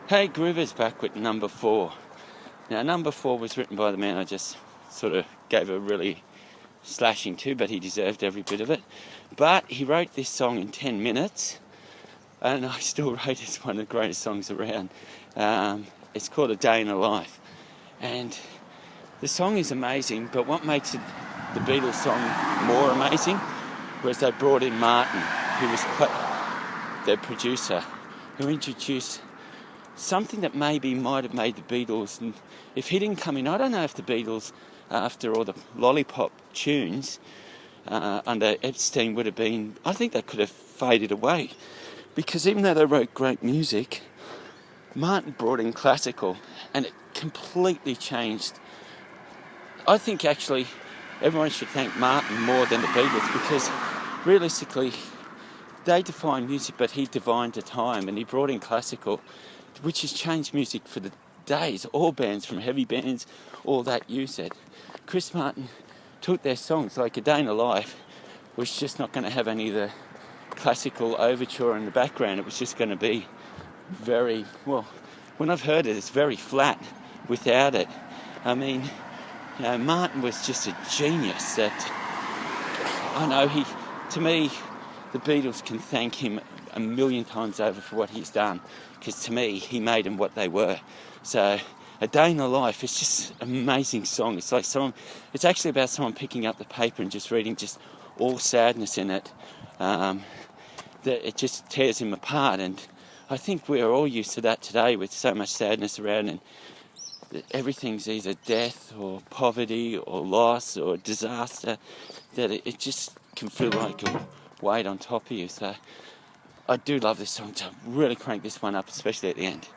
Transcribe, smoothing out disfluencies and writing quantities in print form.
Hey, Groover's back with number 4. Now, number 4 was written by the man I just sort of gave a really slashing to, but he deserved every bit of it. But he wrote this song in 10 minutes, and I still rate it as one of the greatest songs around. It's called A Day in a Life. And the song is amazing, but what makes it the Beatles song more amazing was they brought in Martin, who was their producer, who introduced something that maybe might have made the Beatles, and if he didn't come in, I don't know if the Beatles, after all the lollipop tunes under Epstein would have been, I think they could have faded away, because even though they wrote great music, Martin brought in classical, and it completely changed. I think actually everyone should thank Martin more than the Beatles, because realistically they defined music, but he divined a time, and he brought in classical, which has changed music for the days. All bands, from heavy bands, all that use it. Chris Martin took their songs, like A Day in a Life was just not going to have any of the classical overture in the background. It was just going to be very, well, when I've heard it, it's very flat without it. I mean, Martin was just a genius that, I know to me, the Beatles can thank him a million times over for what he's done, because to me, he made them what they were. So, A Day in a Life is just an amazing song. It's like it's actually about someone picking up the paper and just reading just all sadness in it. That it just tears him apart, and I think we're all used to that today with so much sadness around, and everything's either death or poverty or loss or disaster, that it just can feel like a weight on top of you. So I do love this song, so really crank this one up, especially at the end.